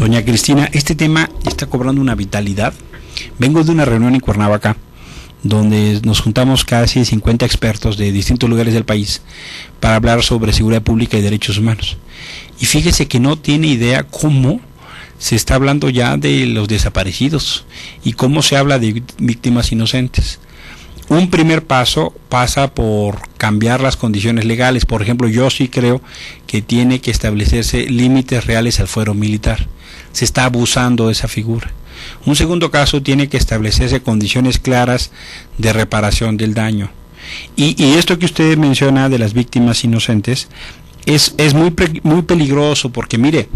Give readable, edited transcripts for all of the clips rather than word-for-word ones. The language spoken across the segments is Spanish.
Doña Cristina, este tema está cobrando una vitalidad. Vengo de una reunión en Cuernavaca, donde nos juntamos casi 50 expertos de distintos lugares del país para hablar sobre seguridad pública y derechos humanos. Y fíjese que no tiene idea cómo se está hablando ya de los desaparecidos y cómo se habla de víctimas inocentes. Un primer paso pasa por cambiar las condiciones legales. Por ejemplo, yo sí creo que tiene que establecerse límites reales al fuero militar. Se está abusando de esa figura. Un segundo caso, tiene que establecerse condiciones claras de reparación del daño. Y esto que usted menciona de las víctimas inocentes es muy peligroso, porque mire,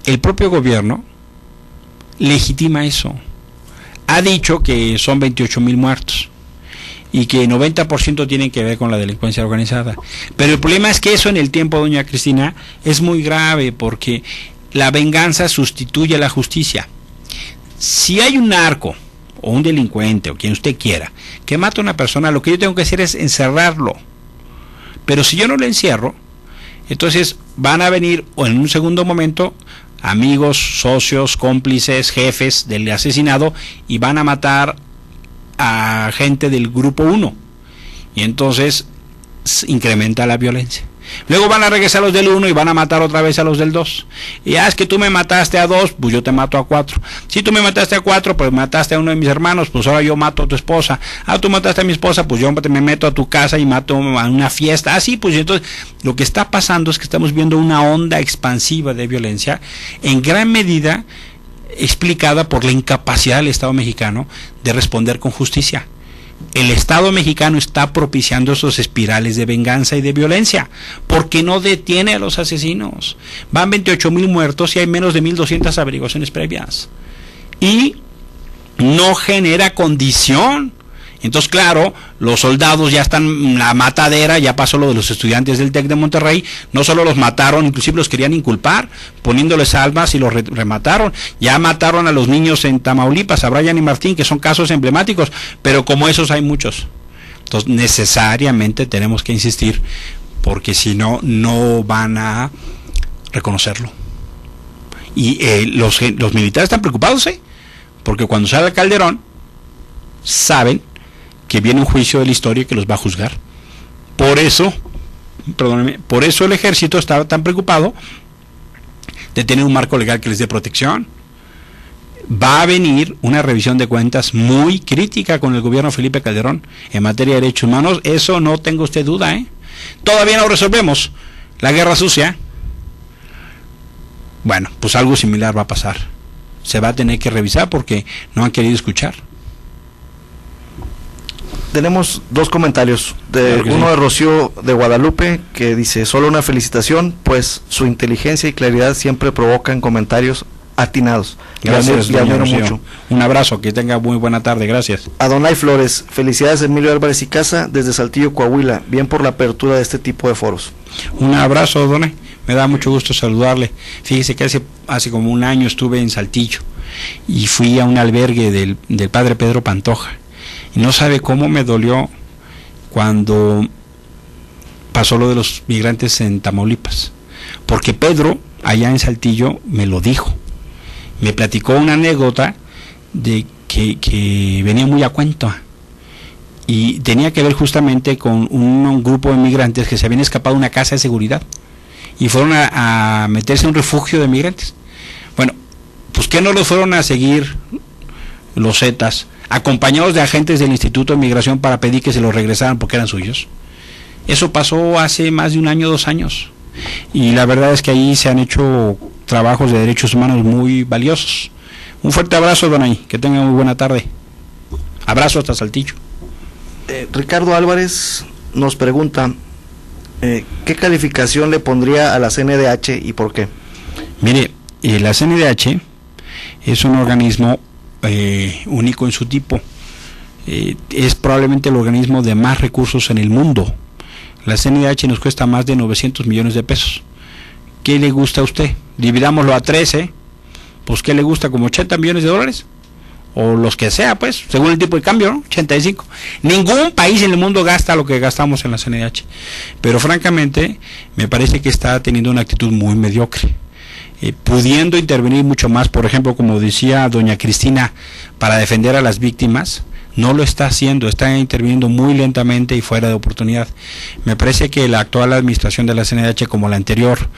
el propio gobierno legitima eso. Ha dicho que son 28,000 muertos y que 90% tienen que ver con la delincuencia organizada. Pero el problema es que eso en el tiempo, doña Cristina, es muy grave, porque la venganza sustituye a la justicia. Si hay un narco o un delincuente o quien usted quiera que mata a una persona, lo que yo tengo que hacer es encerrarlo. Pero si yo no lo encierro, entonces van a venir, o en un segundo momento, amigos, socios, cómplices, jefes del asesinado, y van a matar a gente del grupo 1, y entonces incrementa la violencia. Luego van a regresar los del 1 y van a matar otra vez a los del 2. Y es que tú me mataste a 2, pues yo te mato a 4. Si tú me mataste a 4, pues mataste a uno de mis hermanos, pues ahora yo mato a tu esposa. Ah, tú mataste a mi esposa, pues yo me meto a tu casa y mato a una fiesta. Así, pues entonces lo que está pasando es que estamos viendo una onda expansiva de violencia, en gran medida explicada por la incapacidad del Estado mexicano de responder con justicia. El Estado mexicano está propiciando esos espirales de venganza y de violencia, porque no detiene a los asesinos. Van 28,000 muertos y hay menos de 1,200 averiguaciones previas, y no genera condición. Entonces, claro, los soldados ya están en la matadera. Ya pasó lo de los estudiantes del TEC de Monterrey. No solo los mataron, inclusive los querían inculpar, poniéndoles armas, y los remataron. Ya mataron a los niños en Tamaulipas, a Brian y Martín, que son casos emblemáticos, pero como esos hay muchos. Entonces, necesariamente tenemos que insistir, porque si no, no van a reconocerlo. Y los militares están preocupados, porque cuando sale Calderón, saben que viene un juicio de la historia que los va a juzgar. Por eso el ejército está tan preocupado de tener un marco legal que les dé protección. Va a venir una revisión de cuentas muy crítica con el gobierno de Felipe Calderón en materia de derechos humanos, eso no tenga usted duda, Todavía no resolvemos la guerra sucia. Bueno, pues algo similar va a pasar. Se va a tener que revisar porque no han querido escuchar. Tenemos dos comentarios, Claro uno sí. de Rocío de Guadalupe, que dice: solo una felicitación, pues su inteligencia y claridad siempre provocan comentarios atinados. Gracias, le doña admiro Rocío. mucho. Un abrazo, que tenga muy buena tarde, gracias. Adonai Flores: felicidades Emilio Álvarez y Casa desde Saltillo, Coahuila, bien por la apertura de este tipo de foros. Un abrazo, Dona. Me da mucho gusto saludarle. Fíjese que hace como un año estuve en Saltillo y fui a un albergue del padre Pedro Pantoja. Y no sabe cómo me dolió cuando pasó lo de los migrantes en Tamaulipas. Porque Pedro, allá en Saltillo, me lo dijo. Me platicó una anécdota de que venía muy a cuento. Y tenía que ver justamente con un grupo de migrantes que se habían escapado de una casa de seguridad y fueron a meterse en un refugio de migrantes. Bueno, pues que no los fueron a seguir los Zetas, acompañados de agentes del Instituto de Migración, para pedir que se los regresaran porque eran suyos. Eso pasó hace más de un año, 2 años. Y la verdad es que ahí se han hecho trabajos de derechos humanos muy valiosos. Un fuerte abrazo, don Ahí, que tenga muy buena tarde. Abrazo hasta Saltillo. Ricardo Álvarez nos pregunta: ¿qué calificación le pondría a la CNDH y por qué? Mire, la CNDH es un organismo único en su tipo. Es probablemente el organismo de más recursos en el mundo. La CNDH nos cuesta más de 900 millones de pesos. ¿Qué le gusta a usted? Dividámoslo a 13, pues ¿qué le gusta? ¿Como 80 millones de dólares? O los que sea, pues, según el tipo de cambio, ¿no? 85. Ningún país en el mundo gasta lo que gastamos en la CNDH. Pero francamente, me parece que está teniendo una actitud muy mediocre. pudiendo intervenir mucho más, por ejemplo, como decía doña Cristina, para defender a las víctimas, no lo está haciendo, está interviniendo muy lentamente y fuera de oportunidad. Me parece que la actual administración de la CNDH, como la anterior,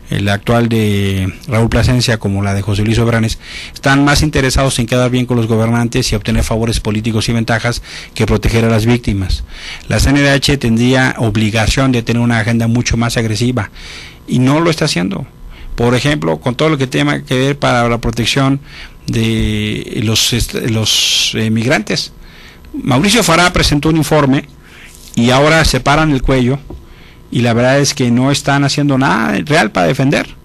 la actual de Raúl Plasencia, como la de José Luis Obranes, están más interesados en quedar bien con los gobernantes y obtener favores políticos y ventajas que proteger a las víctimas. La CNDH tendría obligación de tener una agenda mucho más agresiva y no lo está haciendo. Por ejemplo, con todo lo que tenga que ver para la protección de los migrantes. Mauricio Farah presentó un informe y ahora se paran el cuello y la verdad es que no están haciendo nada real para defender.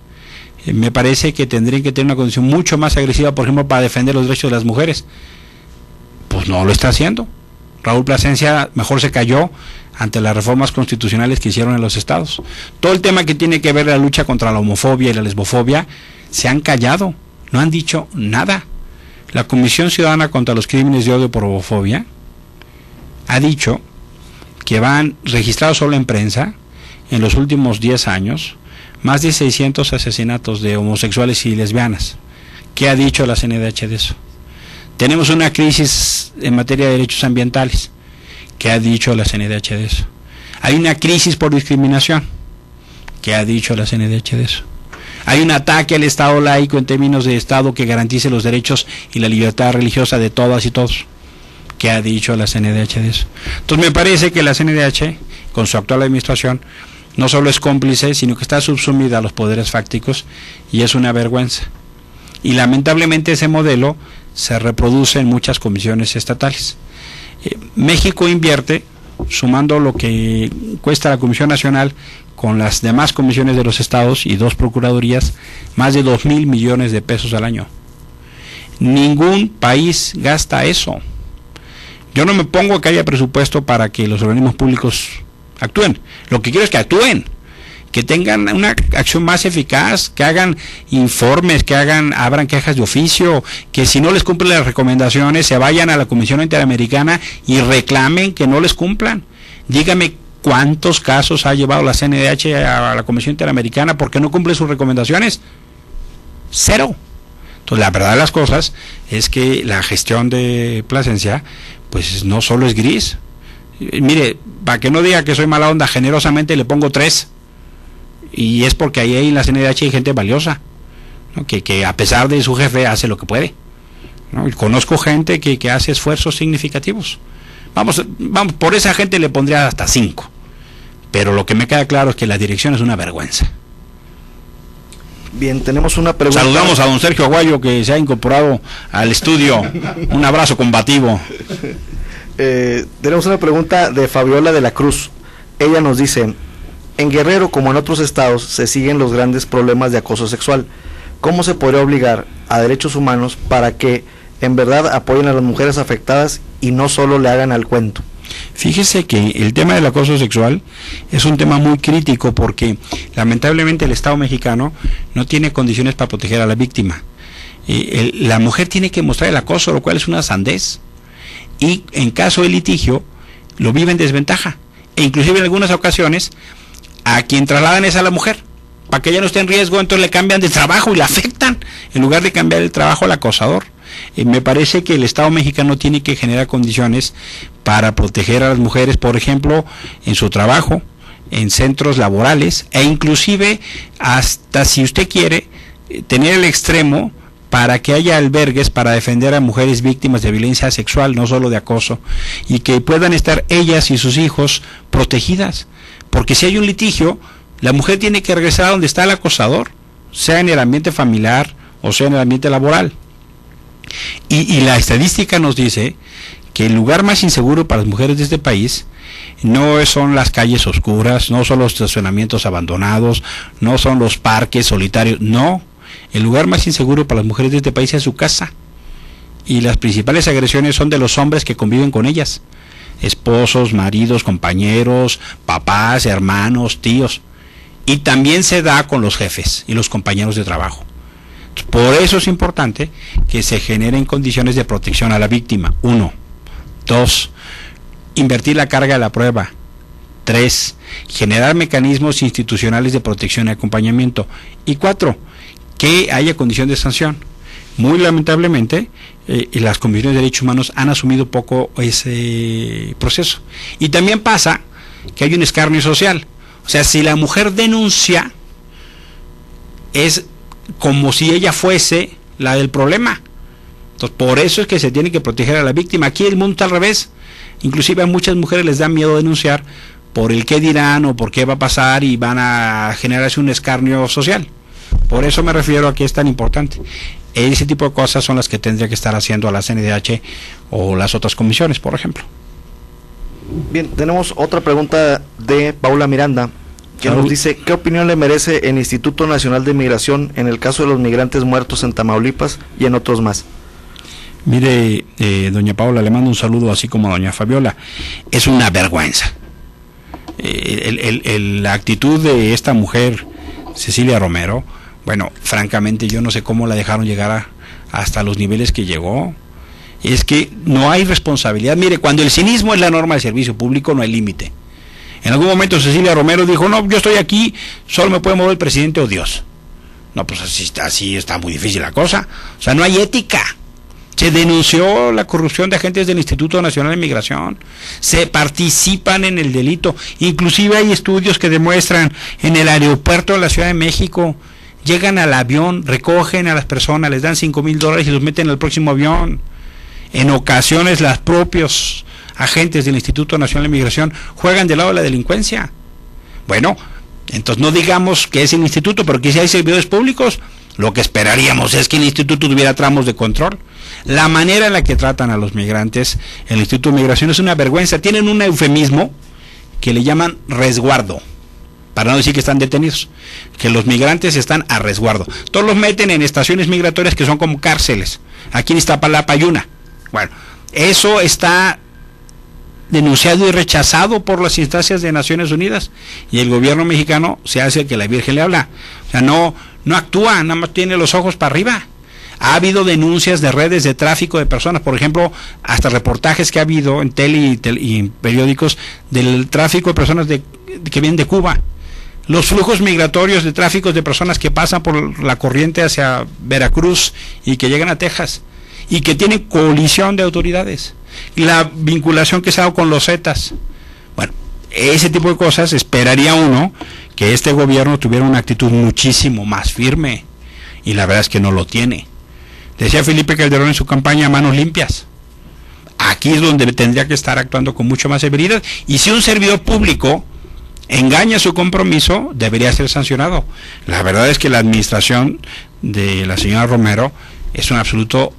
Me parece que tendrían que tener una condición mucho más agresiva, por ejemplo, para defender los derechos de las mujeres. Pues no lo está haciendo. Raúl Plasencia mejor se cayó ante las reformas constitucionales que hicieron en los estados. Todo el tema que tiene que ver la lucha contra la homofobia y la lesbofobia, se han callado, no han dicho nada. La Comisión Ciudadana contra los Crímenes de Odio por Homofobia ha dicho que van registrados solo en prensa en los últimos 10 años más de 600 asesinatos de homosexuales y lesbianas. ¿Qué ha dicho la CNDH de eso? Tenemos una crisis en materia de derechos ambientales. ¿Qué ha dicho la CNDH de eso? Hay una crisis por discriminación. ¿Qué ha dicho la CNDH de eso? Hay un ataque al Estado laico en términos de Estado que garantice los derechos y la libertad religiosa de todas y todos. ¿Qué ha dicho la CNDH de eso? Entonces me parece que la CNDH, con su actual administración, no solo es cómplice, sino que está subsumida a los poderes fácticos y es una vergüenza. Y lamentablemente ese modelo se reproduce en muchas comisiones estatales. México invierte, sumando lo que cuesta la Comisión Nacional con las demás comisiones de los estados y 2 procuradurías, más de 2,000 millones de pesos al año. Ningún país gasta eso. Yo no me pongo a que haya presupuesto para que los organismos públicos actúen. Lo que quiero es que actúen, que tengan una acción más eficaz, que hagan informes, que abran quejas de oficio, que si no les cumplen las recomendaciones se vayan a la Comisión Interamericana y reclamen que no les cumplan. Dígame cuántos casos ha llevado la CNDH a la Comisión Interamericana porque no cumple sus recomendaciones. 0. Entonces la verdad de las cosas es que la gestión de Plasencia pues no solo es gris. Mire, para que no diga que soy mala onda, generosamente le pongo 3. Y es porque ahí en la CNDH hay gente valiosa, ¿no? que a pesar de su jefe hace lo que puede, ¿no? Y conozco gente que hace esfuerzos significativos. Vamos, por esa gente le pondría hasta 5. Pero lo que me queda claro es que la dirección es una vergüenza. Bien, tenemos una pregunta. Saludamos a don Sergio Aguayo, que se ha incorporado al estudio. Un abrazo combativo. Tenemos una pregunta de Fabiola de la Cruz. Ella nos dice: en Guerrero, como en otros estados, se siguen los grandes problemas de acoso sexual. ¿Cómo se podría obligar a derechos humanos para que en verdad apoyen a las mujeres afectadas y no solo le hagan al cuento? Fíjese que el tema del acoso sexual es un tema muy crítico porque lamentablemente el Estado mexicano no tiene condiciones para proteger a la víctima. La mujer tiene que mostrar el acoso, lo cual es una sandez, y en caso de litigio lo vive en desventaja, e inclusive en algunas ocasiones a quien trasladan es a la mujer, para que ella no esté en riesgo, entonces le cambian de trabajo y la afectan, en lugar de cambiar el trabajo al acosador. Me parece que el Estado mexicano tiene que generar condiciones para proteger a las mujeres, por ejemplo, en su trabajo, en centros laborales, e inclusive hasta, si usted quiere, tener el extremo para que haya albergues para defender a mujeres víctimas de violencia sexual, no solo de acoso, y que puedan estar ellas y sus hijos protegidas, porque si hay un litigio, la mujer tiene que regresar a donde está el acosador, sea en el ambiente familiar o sea en el ambiente laboral. Y la estadística nos dice que el lugar más inseguro para las mujeres de este país no son las calles oscuras, no son los estacionamientos abandonados, no son los parques solitarios, no. El lugar más inseguro para las mujeres de este país es su casa. Y las principales agresiones son de los hombres que conviven con ellas. Esposos, maridos, compañeros, papás, hermanos, tíos. Y también se da con los jefes y los compañeros de trabajo. Por eso es importante que se generen condiciones de protección a la víctima. 1. 2. Invertir la carga de la prueba. 3. Generar mecanismos institucionales de protección y acompañamiento. Y 4. que haya condición de sanción. Muy lamentablemente, las comisiones de derechos humanos han asumido poco ese proceso. Y también pasa que hay un escarnio social. O sea, si la mujer denuncia, es como si ella fuese la del problema. Entonces, por eso es que se tiene que proteger a la víctima. Aquí el mundo está al revés. Inclusive a muchas mujeres les da miedo denunciar por el qué dirán o por qué va a pasar, y van a generarse un escarnio social. Por eso me refiero a que es tan importante. Ese tipo de cosas son las que tendría que estar haciendo a la CNDH o las otras comisiones, por ejemplo. Bien, tenemos otra pregunta de Paula Miranda, que nos dice: ¿qué opinión le merece el Instituto Nacional de Migración en el caso de los migrantes muertos en Tamaulipas y en otros más? Mire, doña Paula, le mando un saludo, así como a doña Fabiola. Es una vergüenza. La actitud de esta mujer, Cecilia Romero, bueno, francamente yo no sé cómo la dejaron llegar hasta los niveles que llegó. Es que no hay responsabilidad. Mire, cuando el cinismo es la norma de servicio público, no hay límite. En algún momento Cecilia Romero dijo: no, yo estoy aquí, solo me puede mover el presidente o Dios. No, pues así está muy difícil la cosa. O sea, no hay ética. Se denunció la corrupción de agentes del Instituto Nacional de Migración, se participan en el delito. Inclusive hay estudios que demuestran en el aeropuerto de la Ciudad de México, llegan al avión, recogen a las personas, les dan $5,000 y los meten al próximo avión. En ocasiones los propios agentes del Instituto Nacional de Migración juegan del lado de la delincuencia. Bueno, entonces no digamos que es el instituto, pero que si hay servidores públicos, lo que esperaríamos es que el instituto tuviera tramos de control. La manera en la que tratan a los migrantes el Instituto de Migración es una vergüenza. Tienen un eufemismo que le llaman resguardo, para no decir que están detenidos, que los migrantes están a resguardo. Todos los meten en estaciones migratorias que son como cárceles. Aquí en Iztapalapa hay una. Bueno, eso está denunciado y rechazado por las instancias de Naciones Unidas, y el gobierno mexicano se hace que la Virgen le habla. O sea, no actúa, nada más tiene los ojos para arriba. Ha habido denuncias de redes de tráfico de personas, por ejemplo, hasta reportajes que ha habido en tele y en periódicos del tráfico de personas que vienen de Cuba, los flujos migratorios de tráficos de personas que pasan por la corriente hacia Veracruz y que llegan a Texas y que tienen colisión de autoridades, la vinculación que se ha dado con los Zetas. Bueno, ese tipo de cosas esperaría uno que este gobierno tuviera una actitud muchísimo más firme, y la verdad es que no lo tiene. Decía Felipe Calderón en su campaña: manos limpias. Aquí es donde tendría que estar actuando con mucho más severidad, y si un servidor público engaña su compromiso, debería ser sancionado. La verdad es que la administración de la señora Romero es un absoluto